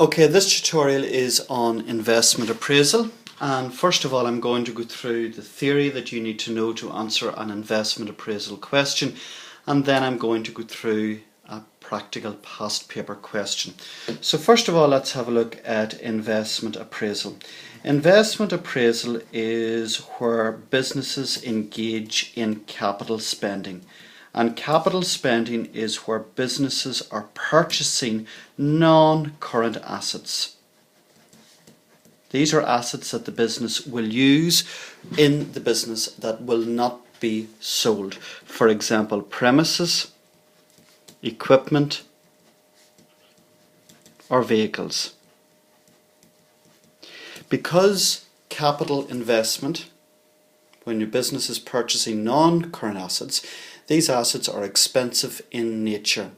Okay, this tutorial is on investment appraisal, and first of all I'm going to go through the theory that you need to know to answer an investment appraisal question, and then I'm going to go through a practical past paper question. So first of all, let's have a look at investment appraisal. Investment appraisal is where businesses engage in capital spending. And capital spending is where businesses are purchasing non-current assets. These are assets that the business will use in the business that will not be sold. For example, premises, equipment, or vehicles. Because capital investment, when your business is purchasing non-current assets, these assets are expensive in nature.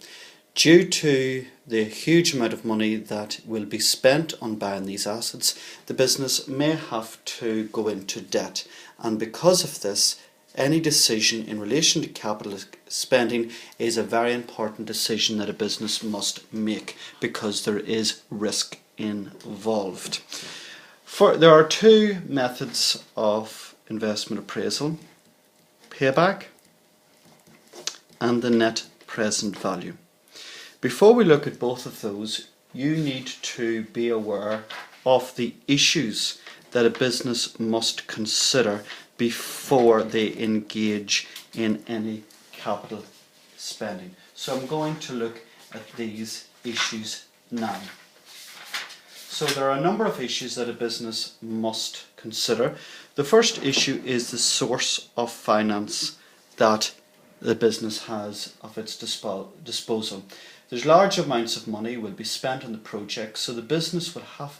Due to the huge amount of money that will be spent on buying these assets, the business may have to go into debt. And because of this, any decision in relation to capital spending is a very important decision that a business must make because there is risk involved. There are two methods of investment appraisal: payback and the net present value. Before we look at both of those, you need to be aware of the issues that a business must consider before they engage in any capital spending. So I'm going to look at these issues now. So there are a number of issues that a business must consider. The first issue is the source of finance that the business has of its disposal. There's large amounts of money will be spent on the project, so the business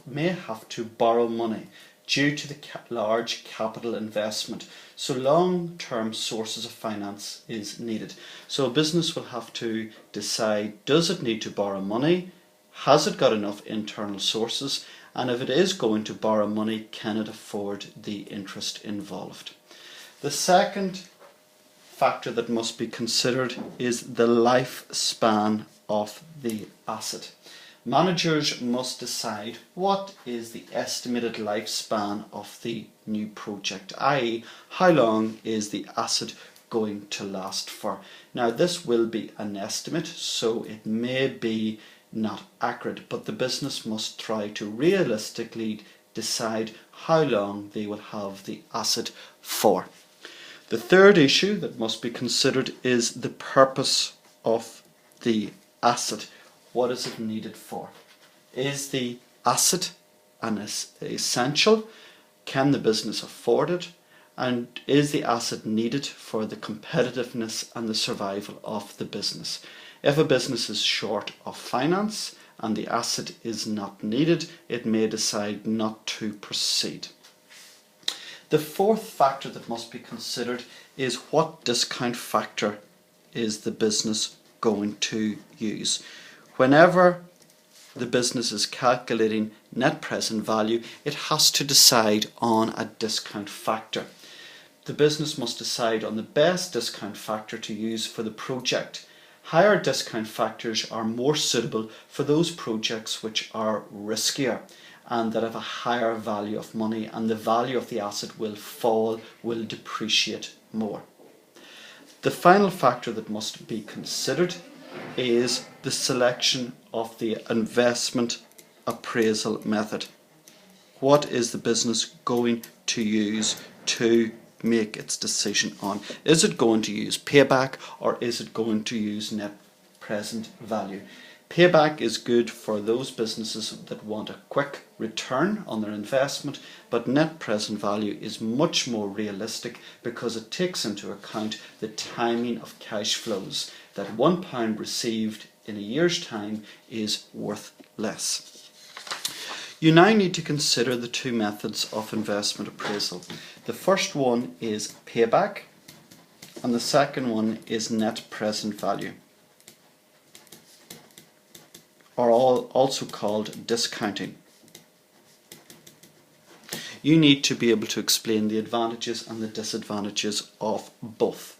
may have to borrow money due to the large capital investment. So long-term sources of finance is needed. So a business will have to decide, does it need to borrow money? Has it got enough internal sources? And if it is going to borrow money, can it afford the interest involved? The second factor that must be considered is the lifespan of the asset. Managers must decide what is the estimated lifespan of the new project, i.e. how long is the asset going to last for. Now this will be an estimate, so it may be not accurate, but the business must try to realistically decide how long they will have the asset for. The third issue that must be considered is the purpose of the asset. What is it needed for? Is the asset an essential? Can the business afford it? And is the asset needed for the competitiveness and the survival of the business? If a business is short of finance and the asset is not needed, it may decide not to proceed. The fourth factor that must be considered is what discount factor is the business going to use. Whenever the business is calculating net present value, it has to decide on a discount factor. The business must decide on the best discount factor to use for the project. Higher discount factors are more suitable for those projects which are riskier and that have a higher value of money, and the value of the asset will fall, will depreciate more. The final factor that must be considered is the selection of the investment appraisal method. What is the business going to use to make its decision on? Is it going to use payback or is it going to use net present value? Payback is good for those businesses that want a quick return on their investment, but net present value is much more realistic because it takes into account the timing of cash flows, that £1 received in a year's time is worth less. You now need to consider the two methods of investment appraisal. The first one is payback and the second one is net present value, or also called discounting. You need to be able to explain the advantages and the disadvantages of both.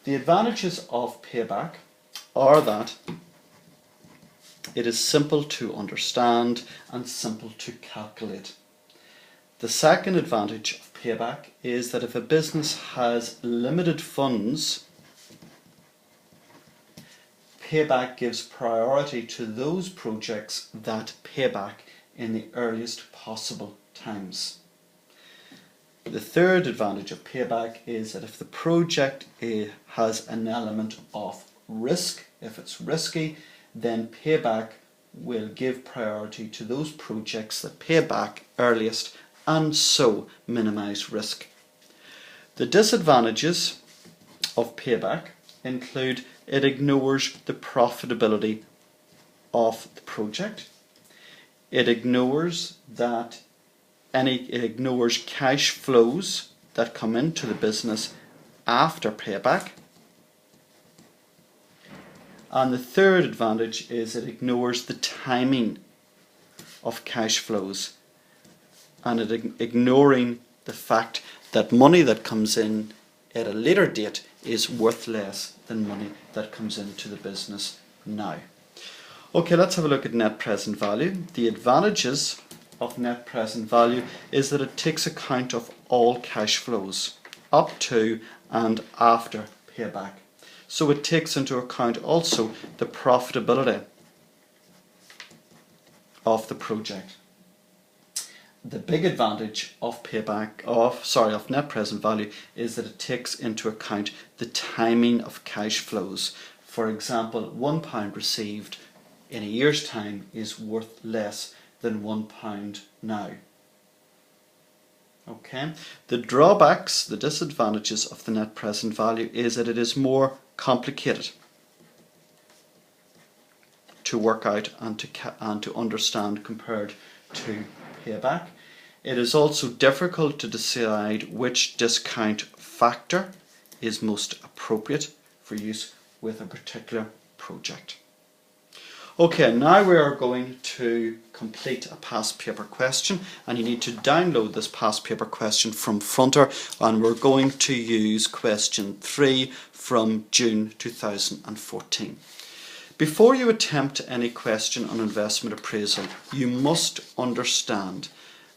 The advantages of payback are that it is simple to understand and simple to calculate. The second advantage of payback is that if a business has limited funds, payback gives priority to those projects that pay back in the earliest possible times. The third advantage of payback is that if the project has an element of risk, if it's risky, then payback will give priority to those projects that pay back earliest and so minimise risk. The disadvantages of payback include it ignores the profitability of the project. It ignores cash flows that come into the business after payback. And the third advantage is it ignores the timing of cash flows, and it ignoring the fact that money that comes in at a later date is worth less than money that comes into the business now. Okay, let's have a look at net present value. The advantages of net present value is that it takes account of all cash flows up to and after payback. So it takes into account also the profitability of the project. The big advantage of net present value is that it takes into account the timing of cash flows. For example, £1 received in a year's time is worth less than £1 now. Okay. The drawbacks, the disadvantages of the net present value is that it is more complicated to work out and to understand compared to payback. It is also difficult to decide which discount factor is most appropriate for use with a particular project. Okay, now we are going to complete a past paper question, and you need to download this past paper question from Fronter, and we're going to use question 3 from June 2014. Before you attempt any question on investment appraisal, you must understand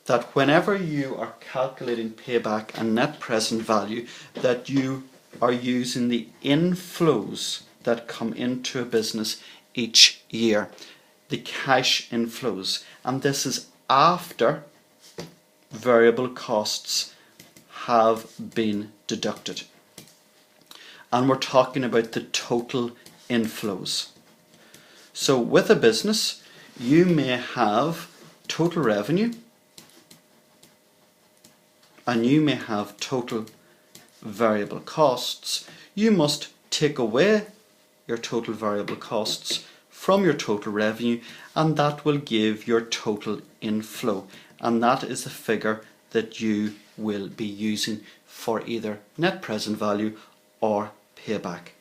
that whenever you are calculating payback and net present value, that you are using the inflows that come into a business each year, the cash inflows, and this is after variable costs have been deducted. And we're talking about the total inflows. So with a business, you may have total revenue and you may have total variable costs. You must take away your total variable costs from your total revenue, and that will give your total inflow, and that is the figure that you will be using for either net present value or payback.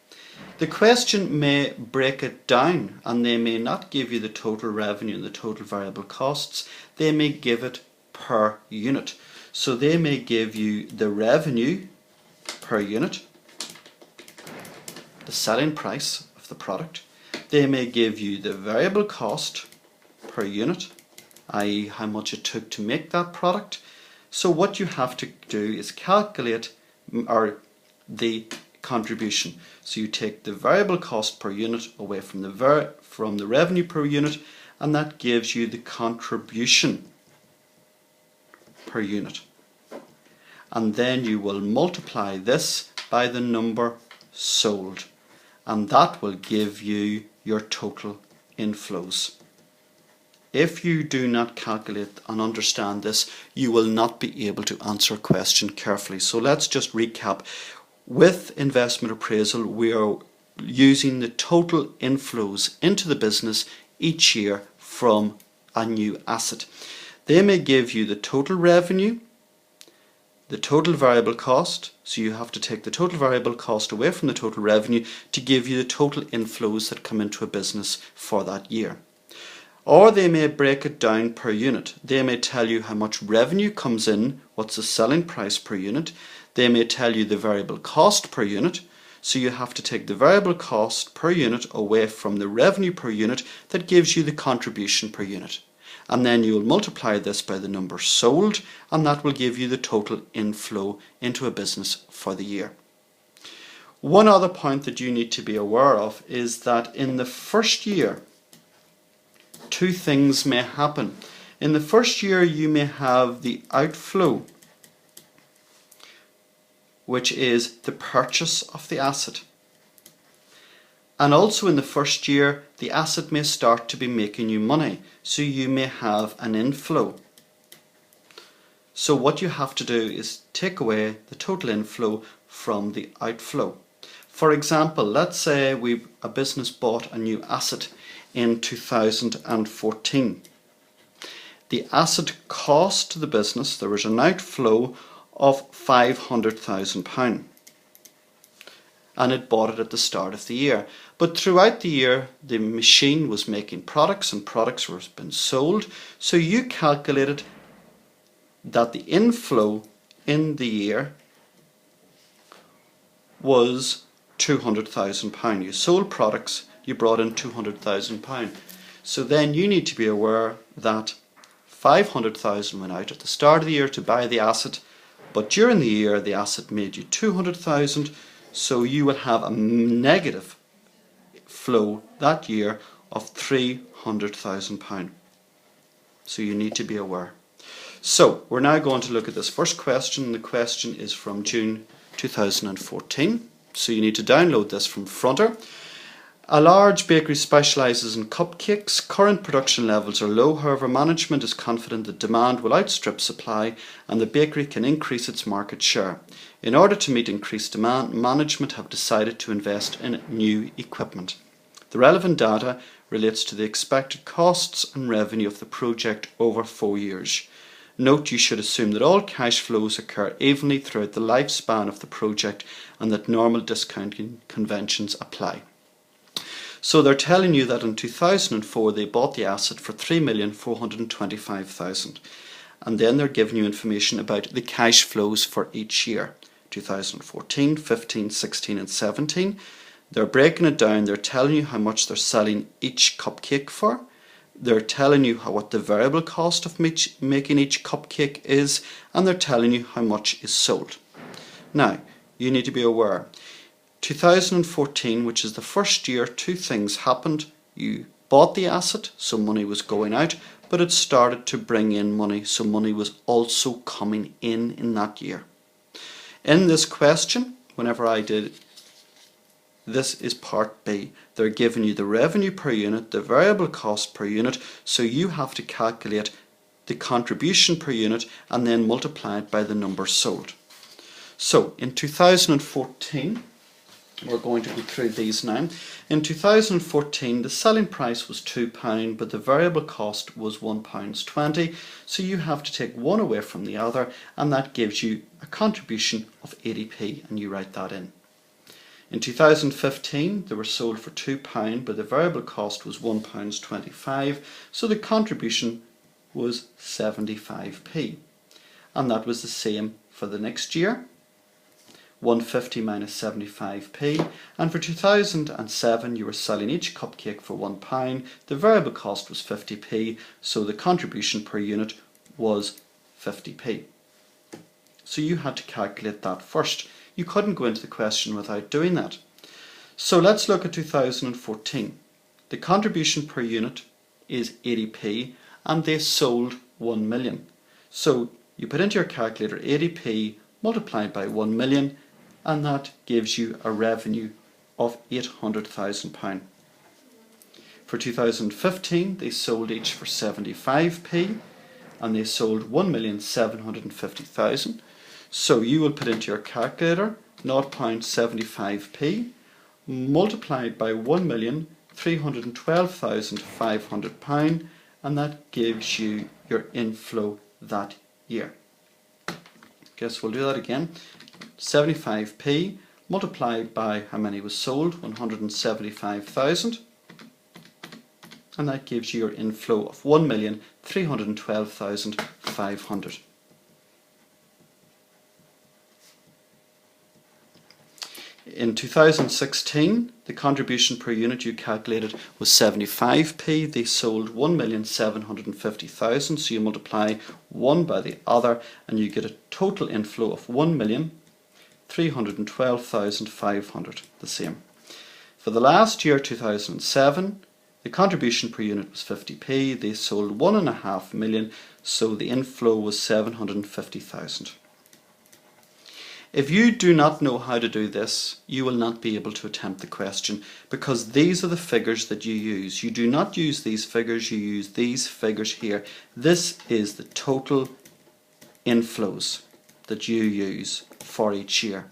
The question may break it down, and they may not give you the total revenue and the total variable costs. They may give it per unit. So they may give you the revenue per unit, the selling price of the product. They may give you the variable cost per unit, i.e. how much it took to make that product. So what you have to do is calculate the contribution. So you take the variable cost per unit away from the revenue per unit, and that gives you the contribution per unit. And then you will multiply this by the number sold, and that will give you your total inflows. If you do not calculate and understand this, you will not be able to answer a question carefully. So let's just recap. With investment appraisal, we are using the total inflows into the business each year from a new asset. They may give you the total revenue, the total variable cost, so you have to take the total variable cost away from the total revenue to give you the total inflows that come into a business for that year. Or they may break it down per unit. They may tell you how much revenue comes in, what's the selling price per unit. They may tell you the variable cost per unit. So you have to take the variable cost per unit away from the revenue per unit that gives you the contribution per unit. And then you will multiply this by the number sold, and that will give you the total inflow into a business for the year. One other point that you need to be aware of is that in the first year, two things may happen. In the first year, you may have the outflow, which is the purchase of the asset. And also in the first year, the asset may start to be making you money, so you may have an inflow. So what you have to do is take away the total inflow from the outflow. For example, let's say a business bought a new asset in 2014. The asset cost to the business, there was an outflow of £500,000, and it bought it at the start of the year. But throughout the year, the machine was making products and products were being sold, so you calculated that the inflow in the year was £200,000. You sold products, you brought in £200,000. So then you need to be aware that £500,000 went out at the start of the year to buy the asset, but during the year the asset made you £200,000, so you will have a negative flow that year of £300,000. So you need to be aware. So we're now going to look at this first question. The question is from June 2014. So you need to download this from Fronter. A large bakery specialises in cupcakes. Current production levels are low, however management is confident that demand will outstrip supply and the bakery can increase its market share. In order to meet increased demand, management have decided to invest in new equipment. The relevant data relates to the expected costs and revenue of the project over 4 years. Note you should assume that all cash flows occur evenly throughout the lifespan of the project and that normal discounting conventions apply. So they're telling you that in 2004 they bought the asset for £3,425,000, and then they're giving you information about the cash flows for each year, 2014, 15, 16 and 17. They're breaking it down, they're telling you how much they're selling each cupcake for. They're telling you what the variable cost of making each cupcake is, and they're telling you how much is sold. Now, you need to be aware, 2014, which is the first year, two things happened. You bought the asset, so money was going out, but it started to bring in money, so money was also coming in that year. In this question, whenever I did, this is part B. They're giving you the revenue per unit, the variable cost per unit, so you have to calculate the contribution per unit and then multiply it by the number sold. So in 2014, we're going to go through these now. In 2014, the selling price was £2, but the variable cost was £1.20, so you have to take one away from the other, and that gives you a contribution of 80p, and you write that in. In 2015, they were sold for £2, but the variable cost was £1.25, so the contribution was 75p. And that was the same for the next year, 150 minus 75p. And for 2007, you were selling each cupcake for £1. The variable cost was 50p, so the contribution per unit was 50p. So you had to calculate that first. You couldn't go into the question without doing that. So let's look at 2014. The contribution per unit is 80p and they sold 1 million. So you put into your calculator 80p multiplied by 1 million, and that gives you a revenue of £800,000. For 2015 they sold each for 75p and they sold 1,750,000. So you will put into your calculator £0.75p multiplied by 1,312,500, and that gives you your inflow that year. Guess we'll do that again. 75p multiplied by how many was sold, 175,000, and that gives you your inflow of 1,312,500. in 2016, the contribution per unit you calculated was 75p. They sold 1,750,000, so you multiply one by the other and you get a total inflow of 1,312,500, the same. For the last year, 2007, the contribution per unit was 50p. They sold 1.5 million, so the inflow was 750,000. If you do not know how to do this, you will not be able to attempt the question, because these are the figures that you use. You do not use these figures, you use these figures here. This is the total inflows that you use for each year.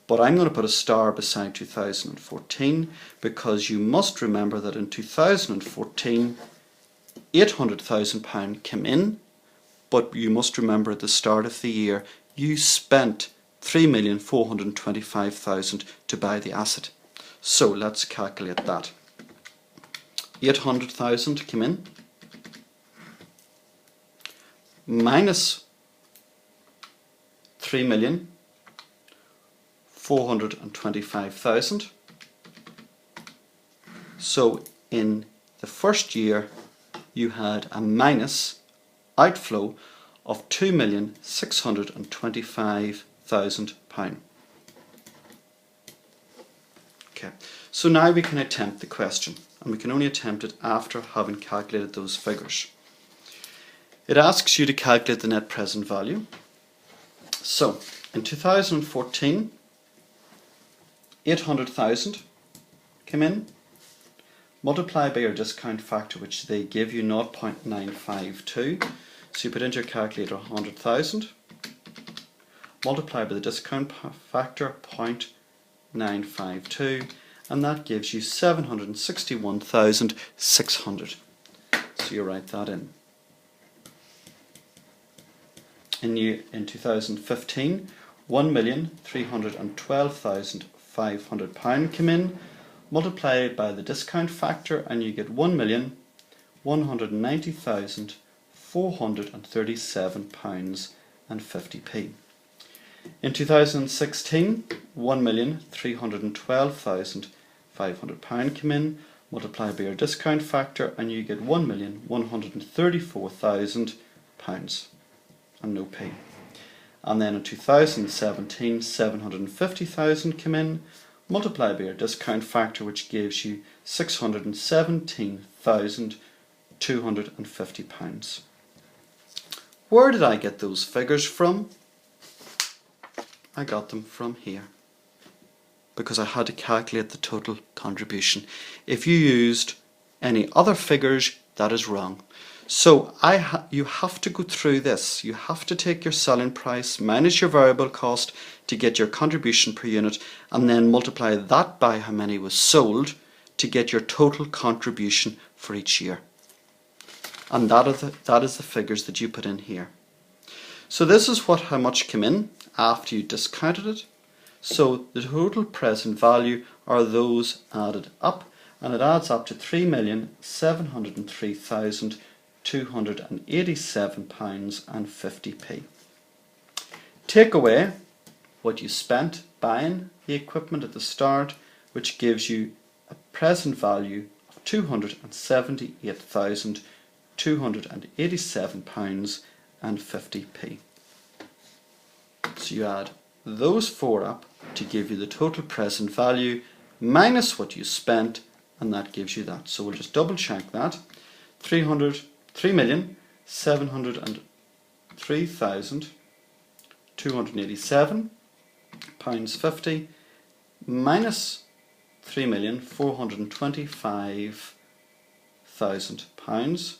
But I'm going to put a star beside 2014, because you must remember that in 2014, £800,000 came in, but you must remember at the start of the year, you spent 3,425,000 to buy the asset. So let's calculate that. 800,000 came in, minus 3,425,000. So in the first year you had a minus outflow of £2,625,000. Okay, so now we can attempt the question, and we can only attempt it after having calculated those figures. It asks you to calculate the net present value. So in 2014, 800,000 came in. Multiply by your discount factor, which they give you 0.952. So you put into your calculator 100,000. Multiply by the discount factor 0.952, and that gives you 761,600. So you write that in. In 2015, £1,312,500 came in. Multiply it by the discount factor and you get £1,190,437.50p. In 2016, £1,312,500 came in. Multiply by your discount factor and you get £1,134,000 and no p. And then in 2017, 750,000 came in. Multiply by your discount factor, which gives you £617,250. Where did I get those figures from? I got them from here, because I had to calculate the total contribution. If you used any other figures, that is wrong. So you have to go through this. You have to take your selling price minus your variable cost to get your contribution per unit, and then multiply that by how many was sold to get your total contribution for each year. And that is the figures that you put in here. So this is how much came in after you discounted it. So the total present value are those added up, and it adds up to £3,703,287.50p. Take away what you spent buying the equipment at the start, which gives you a present value of £278,287.50p. So you add those four up to give you the total present value minus what you spent, and that gives you that. So we'll just double check that. £3,703,287.50 minus £3,425,000,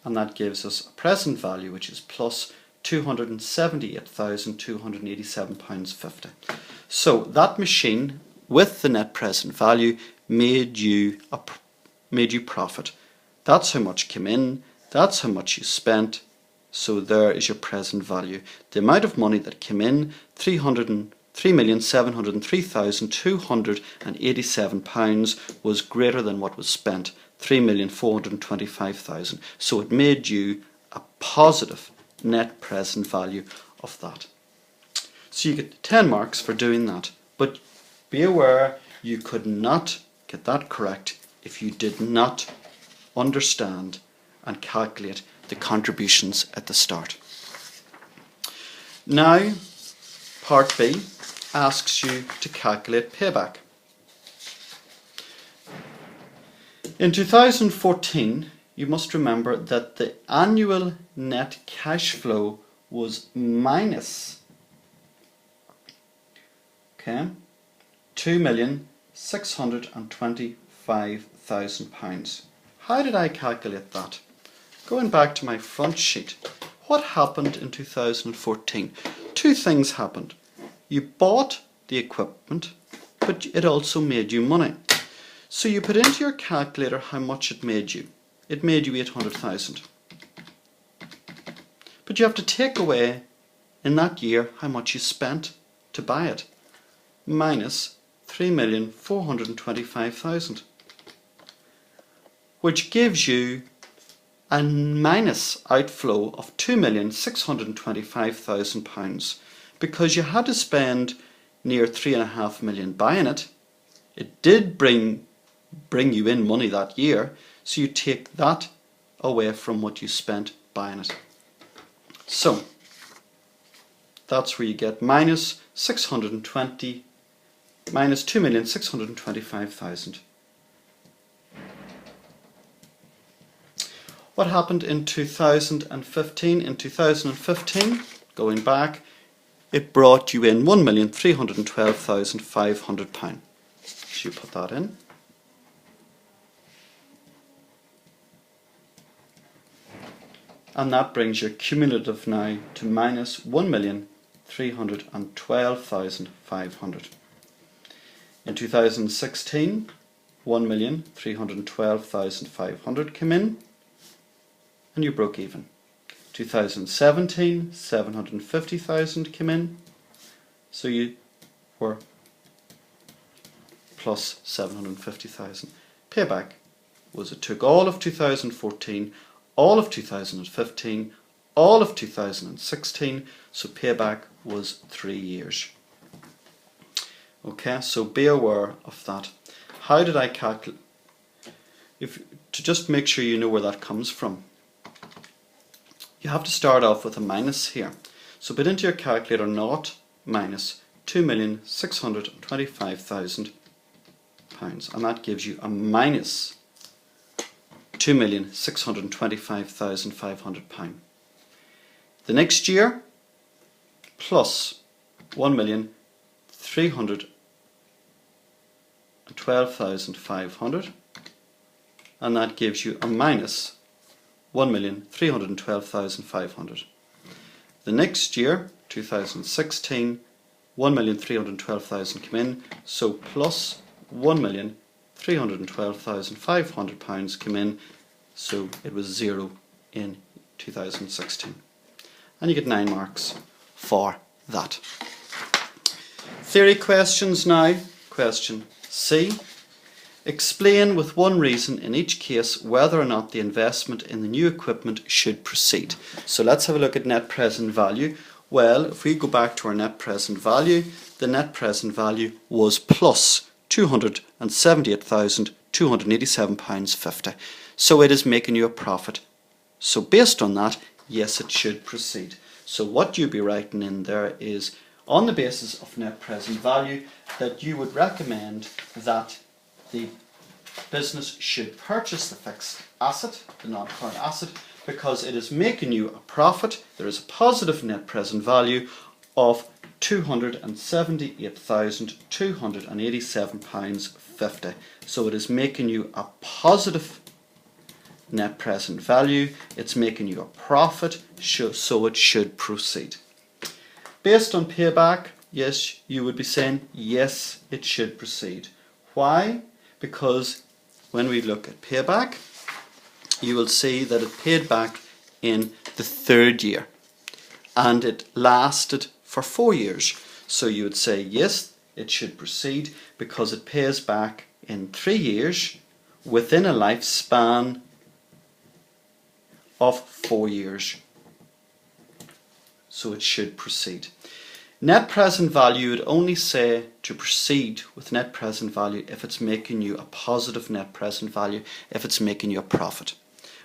and that gives us a present value which is plus £278,287.50. So that machine with the net present value made you profit. That's how much came in, that's how much you spent, so there is your present value. The amount of money that came in, £3,703,287, was greater than what was spent, £3,425,000. So it made you a positive net present value of that. So you get 10 marks for doing that. But be aware, you could not get that correct if you did not understand and calculate the contributions at the start. Now, part B asks you to calculate payback. In 2014, you must remember that the annual net cash flow was minus £2,625,000. How did I calculate that? Going back to my front sheet, what happened in 2014? Two things happened. You bought the equipment, but it also made you money. So you put into your calculator how much it made you. It made you 800,000. But you have to take away in that year how much you spent to buy it, minus 3,425,000, which gives you a minus outflow of £2,625,000 because you had to spend near 3.5 million buying it. It did bring you in money that year, so you take that away from what you spent buying it. So that's where you get minus 2,625,000. What happened in 2015? In 2015, going back, it brought you in £1,312,500. So you put that in. And that brings your cumulative now to minus 1,312,500. In 2016, 1,312,500 came in, and you broke even. 2017, 750,000 came in, so you were plus 750,000. Payback was it took all of 2014, all of 2015, all of 2016, so payback was 3 years. Okay, so be aware of that. How did I calculate? To just make sure you know where that comes from, you have to start off with a minus here. So put into your calculator naught minus 2,625,000 pounds, and that gives you a minus 2,625,500 pound. The next year, plus 1,312,500, and that gives you a minus 1,312,500. The next year, 2016, 1,312,000 came in, so plus 1,312,500 pounds came in, so it was 0 in 2016. And you get 9 marks for that. Theory questions now. Question C. Explain with one reason in each case whether or not the investment in the new equipment should proceed. So let's have a look at net present value. Well, if we go back to our net present value, the net present value was plus £278,287.50. So it is making you a profit. So based on that, yes, it should proceed. So what you'd be writing in there is, on the basis of net present value, that you would recommend that the business should purchase the fixed asset, the non-current asset, because it is making you a profit. There is a positive net present value of £278,287.50. So it is making you a positive net present value. It's making you a profit, so it should proceed. Based on payback, yes, you would be saying yes, it should proceed. Why? Because when we look at payback, you will see that it paid back in the 3rd year and it lasted for 4 years. So you would say yes, it should proceed because it pays back in 3 years within a lifespan of 4 years. So it should proceed. Net present value would only say to proceed with net present value if it's making you a positive net present value, if it's making you a profit.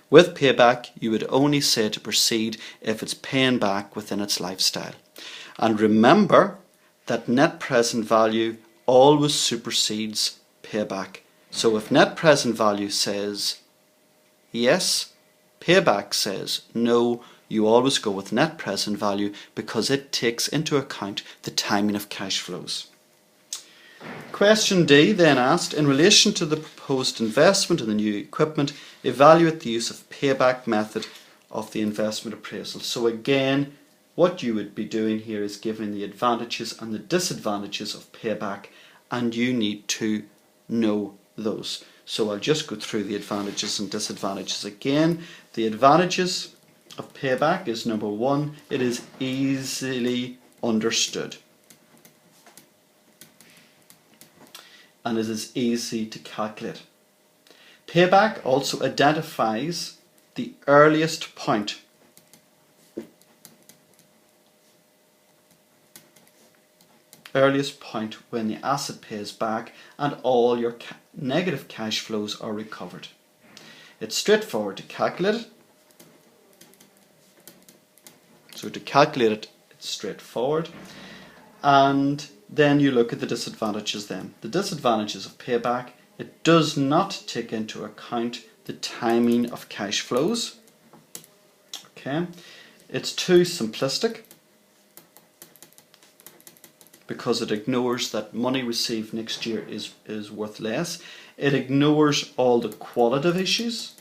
With payback, you would only say to proceed if it's paying back within its lifestyle. And remember that net present value always supersedes payback. So if net present value says yes, payback says no, you always go with net present value because it takes into account the timing of cash flows. Question D then asked, in relation to the proposed investment in the new equipment, evaluate the use of payback method of the investment appraisal. So again, what you would be doing here is giving the advantages and the disadvantages of payback, and you need to know those. So I'll just go through the advantages and disadvantages again. The advantages of payback is number one, it is easily understood. And it is easy to calculate. Payback also identifies the earliest point when the asset pays back and all your negative cash flows are recovered. It's straightforward to calculate it. So to calculate it, it's straightforward. And then you look at the disadvantages then. The disadvantages of payback, it does not take into account the timing of cash flows. Okay, it's too simplistic because it ignores that money received next year is worth less. It ignores all the qualitative issues.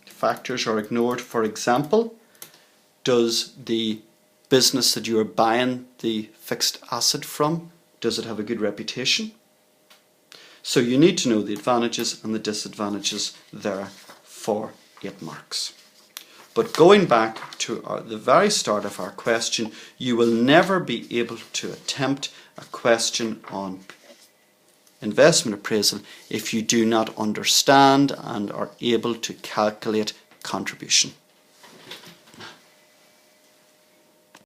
Factors are ignored. For example, does the business that you are buying the fixed asset from, does it have a good reputation? So you need to know the advantages and the disadvantages there for 8 marks. But going back to the very start of our question, you will never be able to attempt a question on investment appraisal if you do not understand and are able to calculate contribution.